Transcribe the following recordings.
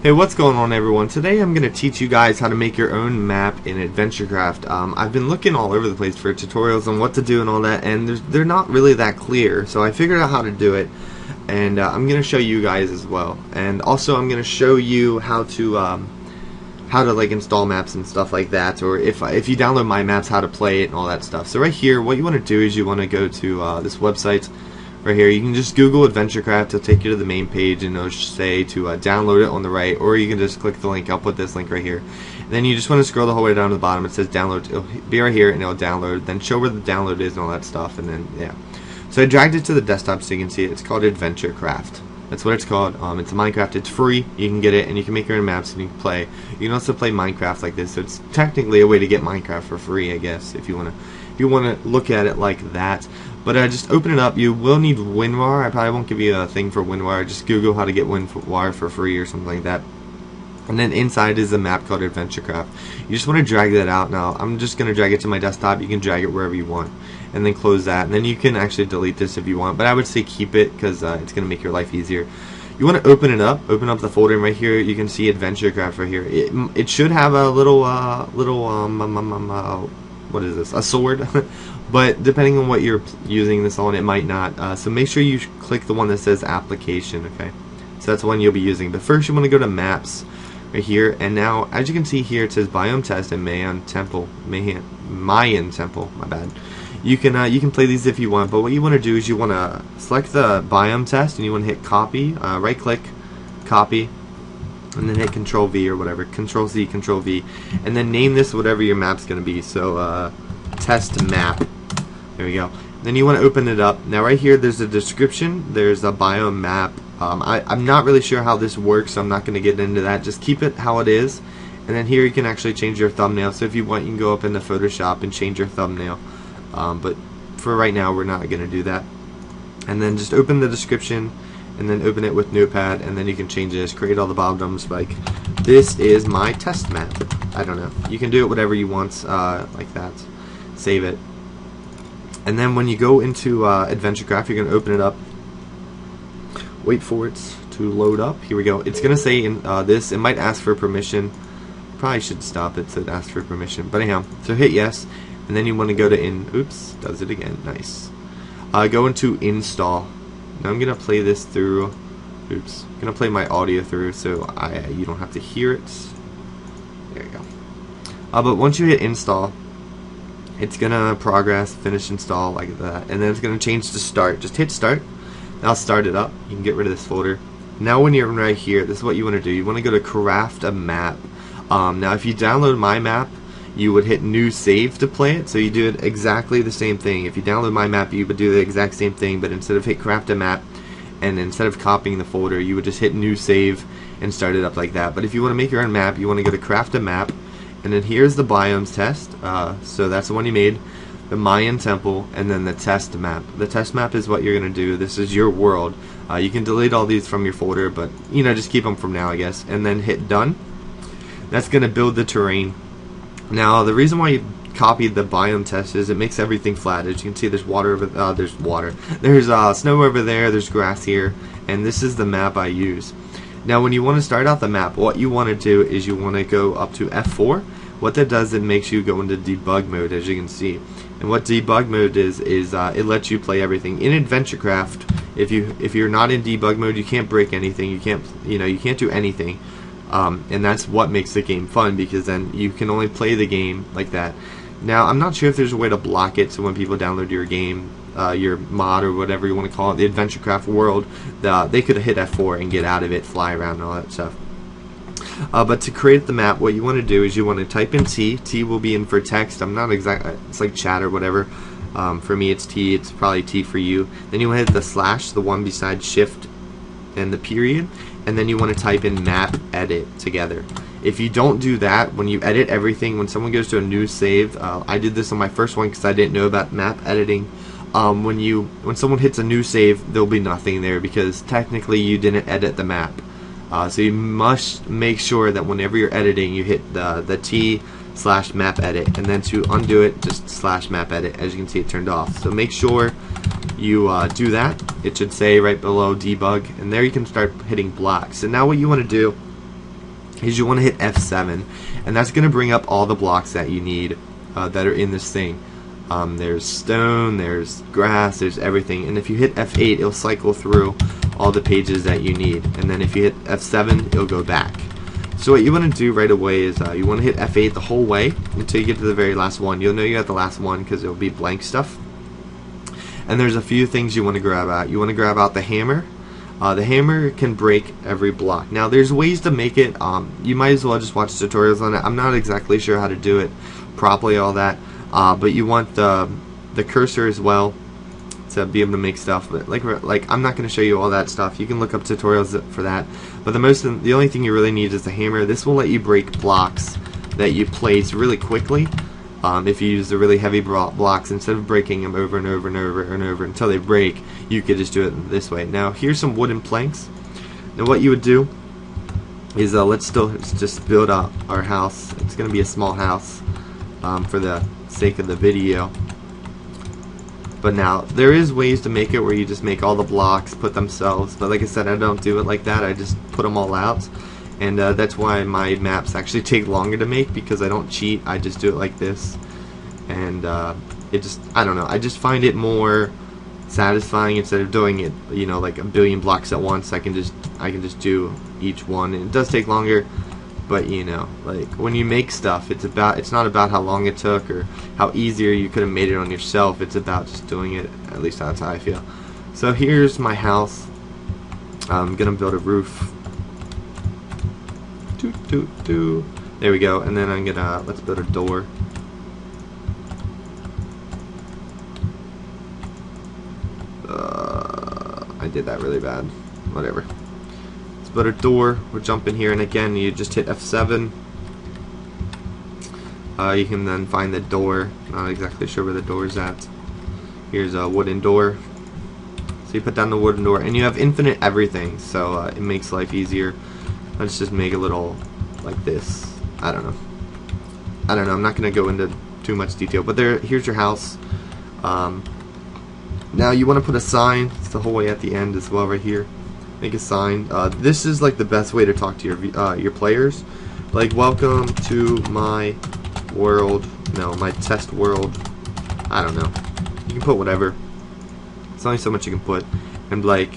Hey, what's going on, everyone? Today I'm going to teach you guys how to make your own map in Adventurecraft. I've been looking all over the place for tutorials on what to do and all that, and they're not really that clear, so I figured out how to do it, and I'm going to show you guys as well. And also I'm going to show you how to like install maps and stuff like that, or if you download my maps, how to play it and all that stuff. So right here, what you want to do is you want to go to this website. Right here, you can just Google Adventurecraft. It'll take you to the main page, and it'll say to download it on the right, or you can just click the link. I'll put this link right here. And then you just want to scroll the whole way down to the bottom. It says download. It'll be right here, and it'll download. Then show where the download is and all that stuff, and then yeah. So I dragged it to the desktop so you can see it. It's called Adventurecraft. That's what it's called. It's a Minecraft. It's free. You can get it, and you can make your own maps, and you can play. You can also play Minecraft like this. So it's technically a way to get Minecraft for free, I guess, if you want to look at it like that. But just open it up. You will need winrar. I probably won't give you a thing for winrar. Just Google how to get winrar for free or something like that. And then inside is a map called Adventurecraft. You just want to drag that out. Now I'm just going to drag it to my desktop. You can drag it wherever you want, and then close that. And then you can actually delete this if you want. But I would say keep it because it's going to make your life easier. You want to open it up. Open up the folder, and right here you can see Adventurecraft right here. It should have a little what is this? A sword. But depending on what you're using this on, it might not. So make sure you click the one that says application, okay? So that's the one you'll be using. But first you want to go to maps right here, and now as you can see here it says biome test and Mayan temple. Mayan temple, my bad. You can play these if you want, but what you want to do is you want to select the biome test and you want to hit copy, right click, copy, and then hit Control V or whatever, Control Z, Control V, and then name this whatever your map's going to be. So test map. There we go. Then you want to open it up. Now right here there's a description, there's a biome map. I'm not really sure how this works, so I'm not going to get into that. Just keep it how it is. And then here you can actually change your thumbnail. So if you want, you can go up into Photoshop and change your thumbnail. But for right now we're not going to do that. And then just open the description and then open it with Notepad, and then you can change this, create all the bottoms, like this is my test map. I don't know. You can do it whatever you want, like that. Save it. And then when you go into Adventurecraft, you're going to open it up. Wait for it to load up. Here we go. It's going to say in this, it might ask for permission. Probably should stop it so it asks for permission. But anyhow, so hit yes. And then you want to go to oops, does it again. Nice. Go into install. Now I'm going to play this through. Oops. I'm going to play my audio through so you don't have to hear it. There you go. But once you hit install, it's gonna progress, finish install like that, and then it's gonna change to start. Just hit start. Now start it up. You can get rid of this folder. Now when you're right here, this is what you want to do. You want to go to craft a map. Now if you download my map, you would hit new save to play it. So you do it exactly the same thing. If you download my map, you would do the exact same thing, but instead of hit craft a map, and instead of copying the folder, you would just hit new save and start it up like that. But if you want to make your own map, you want to go to craft a map. And then here's the biomes test, so that's the one you made, the Mayan temple, and then the test map. The test map is what you're going to do. This is your world. You can delete all these from your folder, but just keep them from now, I guess. And then hit done. That's going to build the terrain. Now the reason why you copied the biome test is it makes everything flat. As you can see, there's water over there's snow over there, there's grass here, and this is the map I use. Now when you want to start out the map, what you want to do is you want to go up to F4. What that does, it makes you go into debug mode, as you can see. And what debug mode is it lets you play everything. In Adventurecraft, if you're not in debug mode, you can't break anything, you can't do anything. And that's what makes the game fun, because then you can only play the game like that. Now I'm not sure if there's a way to block it, so when people download your game, your mod or whatever you want to call it, the Adventurecraft world, they could hit F4 and get out of it, fly around and all that stuff. But to create the map, what you want to do is you want to type in T. T will be in for text. I'm not exact. It's like chat or whatever. For me it's T. It's probably T for you. Then you want to hit the slash, the one beside shift and the period, and then you want to type in map edit together. If you don't do that, when you edit everything, when someone goes to a new save, I did this on my first one because I didn't know about map editing. When someone hits a new save, there'll be nothing there because technically you didn't edit the map. So you must make sure that whenever you're editing, you hit the T/map edit, and then to undo it, just /map edit. As you can see, it turned off. So make sure you do that. It should say right below debug, and there you can start hitting blocks. And now what you want to do is you want to hit F7, and that's going to bring up all the blocks that you need that are in this thing. There's stone, there's grass, there's everything, and if you hit F8, it'll cycle through all the pages that you need, and then if you hit F7, it'll go back. So what you want to do right away is you want to hit F8 the whole way until you get to the very last one. You'll know you're at the last one because it'll be blank stuff. And there's a few things you want to grab out. You want to grab out the hammer. The hammer can break every block. Now there's ways to make it. You might as well just watch tutorials on it. I'm not exactly sure how to do it properly, all that. But you want the cursor as well to be able to make stuff. But like I'm not going to show you all that stuff. You can look up tutorials for that. But the only thing you really need is the hammer. This will let you break blocks that you place really quickly. If you use the really heavy blocks, instead of breaking them over and over and over and over until they break, you could just do it this way. Now here's some wooden planks. Now what you would do is let's just build up our house. It's going to be a small house for the sake of the video. But now there is ways to make it where you just make all the blocks put themselves, but like I said, I don't do it like that. I just put them all out, and that's why my maps actually take longer to make, because I don't cheat. I just do it like this, and it just, I don't know, I just find it more satisfying instead of doing it, you know, like a billion blocks at once. I can just do each one, and it does take longer. But you know, like when you make stuff, it's not about how long it took or how easier you could have made it on yourself. It's about just doing it. At least that's how I feel. So here's my house. I'm gonna build a roof. There we go. And then I'm gonna, let's build a door. I did that really bad. Whatever. But a door, we'll jump in here, and again you just hit F7. You can then find the door. Not exactly sure where the door is at. Here's a wooden door. So you put down the wooden door, and you have infinite everything, so it makes life easier. Let's just make a little like this. I don't know. I'm not going to go into too much detail, but here's your house. Now you want to put a sign. It's the whole way at the end as well, right here. Make a sign. This is like the best way to talk to your players. Like, welcome to my world. No, my test world. I don't know. You can put whatever. It's only so much you can put. And like,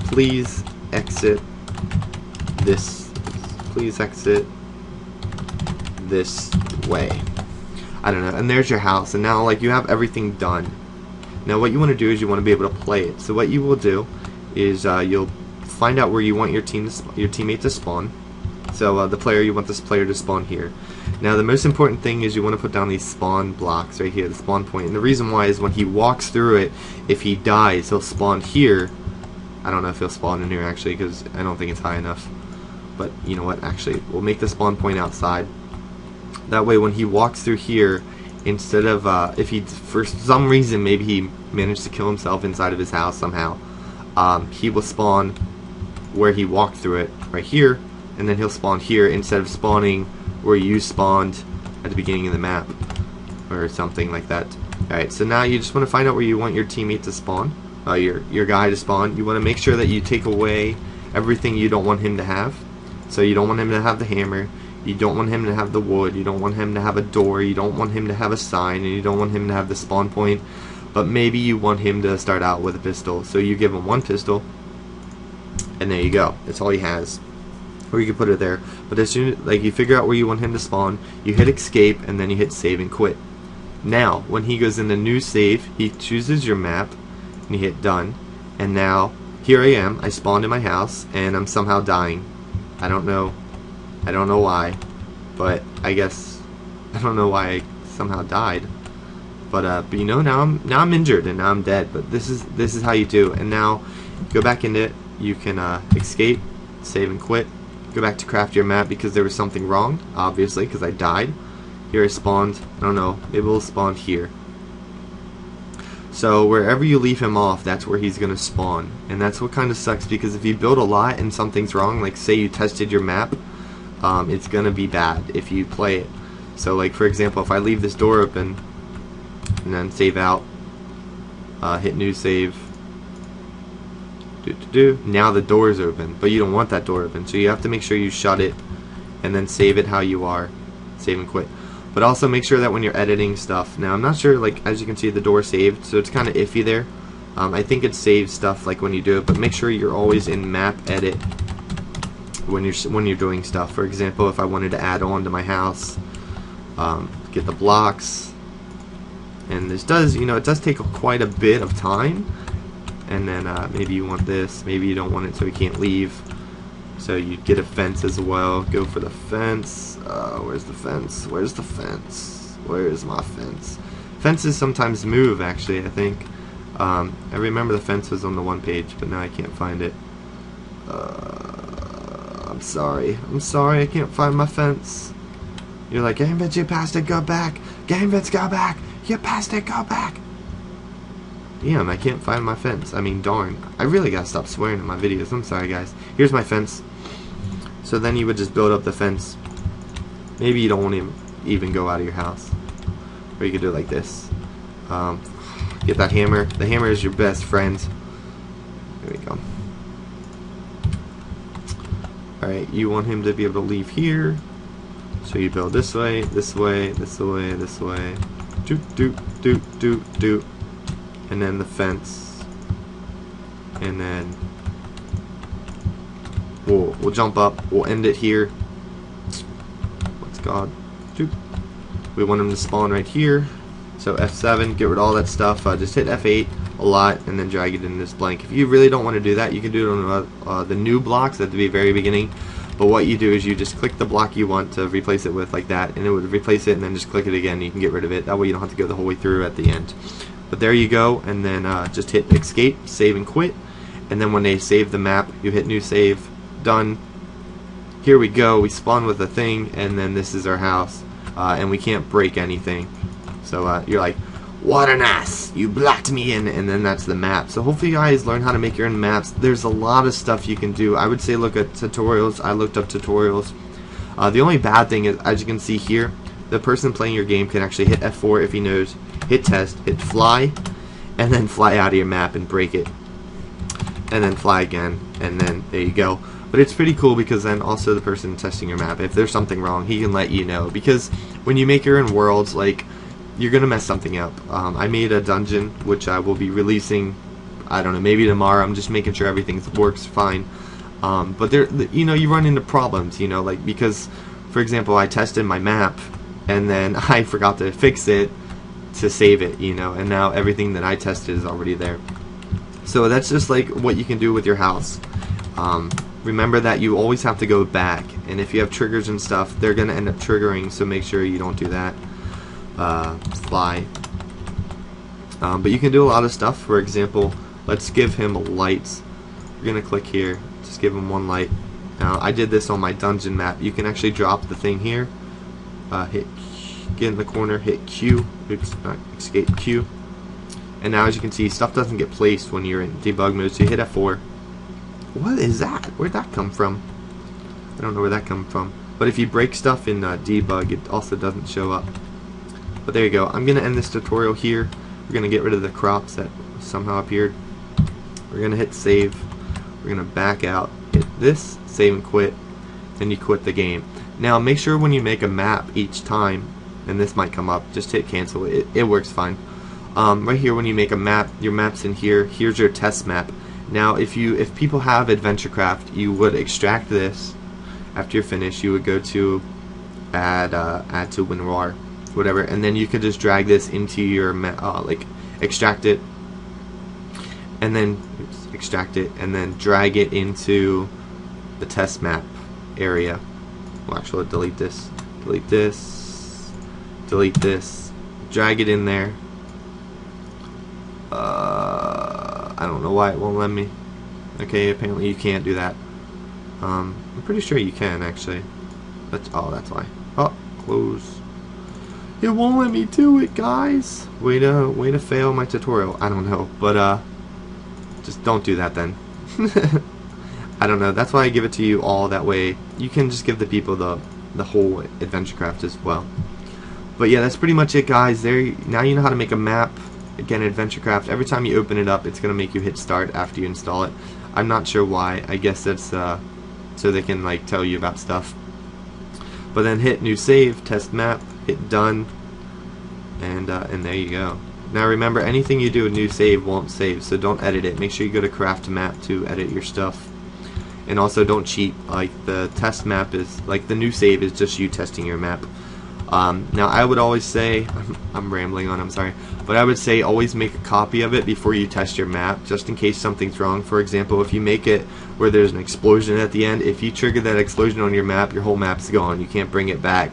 please exit this. Please exit this way. I don't know. And there's your house. And now, like, you have everything done. Now, what you want to do is you want to be able to play it. So what you will do is you'll find out where you want your teammate to spawn. So you want this player to spawn here. Now the most important thing is you want to put down these spawn blocks right here, the spawn point. And the reason why is when he walks through it, if he dies, he'll spawn here. I don't know if he'll spawn in here actually, because I don't think it's high enough. But you know what, actually, we'll make the spawn point outside. That way when he walks through here, instead of, if he, for some reason, maybe he managed to kill himself inside of his house somehow, he will spawn where he walked through it, right here, and then he'll spawn here instead of spawning where you spawned at the beginning of the map, or something like that. Alright, so now you just want to find out where you want your teammate to spawn, your guy to spawn. You want to make sure that you take away everything you don't want him to have. So you don't want him to have the hammer, you don't want him to have the wood, you don't want him to have a door, you don't want him to have a sign, and you don't want him to have the spawn point. But maybe you want him to start out with a pistol, so you give him one pistol, and there you go. That's all he has. Or you can put it there. But as soon as you figure out where you want him to spawn, you hit escape, and then you hit save and quit. Now, when he goes into new save, he chooses your map, and you hit done. And now, here I am. I spawned in my house, and I'm somehow dying. I don't know why, but I guess I don't know why I somehow died. But you know, now I'm injured and now I'm dead. But this is how you do. And now go back into it. You can escape, save and quit. Go back to craft your map because there was something wrong, obviously, because I died. Here I spawned. I don't know. Maybe we'll spawn here. So wherever you leave him off, that's where he's gonna spawn. And that's what kind of sucks, because if you build a lot and something's wrong, like say you tested your map, it's gonna be bad if you play it. So like for example, if I leave this door open and then save out, hit new save, now the door is open, but you don't want that door open, so you have to make sure you shut it and then save it how you are. Save and quit. But also make sure that when you're editing stuff, now I'm not sure, like as you can see the door saved, so it's kind of iffy there. I think it saves stuff like when you do it, but make sure you're always in map edit when you're doing stuff. For example, if I wanted to add on to my house, get the blocks, and this does, you know, it does take quite a bit of time. And then maybe you want this, maybe you don't want it so you can't leave. So you get a fence as well. Go for the fence. Where's the fence? Where's the fence? Where's my fence? Fences sometimes move, actually, I think. I remember the fence was on the one page, but now I can't find it. I'm sorry. I'm sorry, I can't find my fence. You're like, Game Vets, you passed it, go back. Game Vets, go back. You passed it, go back. Damn, I can't find my fence. I mean, darn. I really gotta stop swearing in my videos. I'm sorry, guys. Here's my fence. So then you would just build up the fence. Maybe you don't want to even go out of your house. Or you could do it like this. Get that hammer. The hammer is your best friend. There we go. Alright, you want him to be able to leave here. So you build this way, this way, this way, this way. Doot, doot, doot, doot, doot. And then the fence, and then we'll jump up. We'll end it here. What's God? We want him to spawn right here. So F7, get rid of all that stuff. Just hit F8 a lot, and then drag it in this blank. If you really don't want to do that, you can do it on the new blocks at the very beginning. But what you do is you just click the block you want to replace it with, like that, and it would replace it, and then just click it again. And you can get rid of it. That way you don't have to go the whole way through at the end. But there you go, and then just hit escape, save and quit, and then when they save the map, you hit new save, done. Here we go, we spawn with a thing, and then this is our house, and we can't break anything. So you're like, what an ass, you blocked me in, and then that's the map. So hopefully you guys learn how to make your own maps. There's a lot of stuff you can do. I would say look at tutorials. I looked up tutorials. The only bad thing is, as you can see here, the person playing your game can actually hit F4 if he knows, hit test, hit fly, and then fly out of your map and break it, and then fly again, and then there you go. But it's pretty cool because then also the person testing your map, if there's something wrong, he can let you know, because when you make your own worlds, like, you're gonna mess something up. I made a dungeon which I will be releasing, I don't know, maybe tomorrow. I'm just making sure everything works fine. But there, you know, you run into problems, you know, like, because for example I tested my map and then I forgot to fix it to save it, you know, and now everything that I tested is already there. So that's just like what you can do with your house. Remember that you always have to go back, and if you have triggers and stuff, they're gonna end up triggering, so make sure you don't do that. Fly. But you can do a lot of stuff. For example, let's give him lights. We're gonna click here, just give him one light. Now I did this on my dungeon map. You can actually drop the thing here, hit, get in the corner, hit Q, oops, not escape, Q, and now as you can see, stuff doesn't get placed when you're in debug mode, so you hit F4. What is that? Where'd that come from? I don't know where that come from. But if you break stuff in debug, it also doesn't show up. But there you go. I'm going to end this tutorial here. We're going to get rid of the crops that somehow appeared. We're going to hit save. We're going to back out, hit this, save and quit, then you quit the game. Now make sure when you make a map each time, and this might come up, just hit cancel. It works fine. Right here when you make a map, your map's in here. Here's your test map. Now if people have Adventurecraft, you would extract this. After you're finished, you would go to add to winrar, whatever, and then you could just drag this into your like extract it, and then extract it, and then drag it into the test map area. Well, actually, delete this, delete this, delete this, drag it in there. I don't know why it won't let me. Okay, apparently you can't do that. I'm pretty sure you can actually. That's why. Oh, close. It won't let me do it, guys. Way to fail my tutorial. I don't know, but just don't do that then. I don't know. That's why I give it to you all. That way you can just give the people the whole Adventurecraft as well. But yeah, that's pretty much it, guys. Now you know how to make a map. Again, Adventurecraft. Every time you open it up, it's gonna make you hit start after you install it. I'm not sure why. I guess that's so they can like tell you about stuff. But then hit new save, test map, hit done, and there you go. Now remember, anything you do with new save won't save, so don't edit it. Make sure you go to craft map to edit your stuff. And also don't cheat. Like the test map is, like the new save is just you testing your map. Now I would always say, I'm rambling on, I'm sorry, but I would say always make a copy of it before you test your map, just in case something's wrong. For example, if you make it where there's an explosion at the end, if you trigger that explosion on your map, your whole map's gone. You can't bring it back.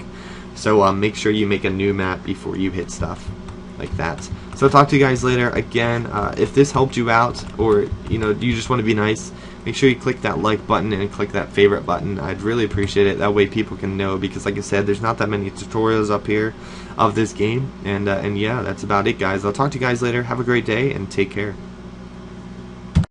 So make sure you make a new map before you hit stuff like that. So I'll talk to you guys later. Again, if this helped you out, or you just want to be nice, make sure you click that like button and click that favorite button. I'd really appreciate it. That way people can know, because like I said, there's not that many tutorials up here of this game. And yeah, that's about it, guys. I'll talk to you guys later. Have a great day and take care.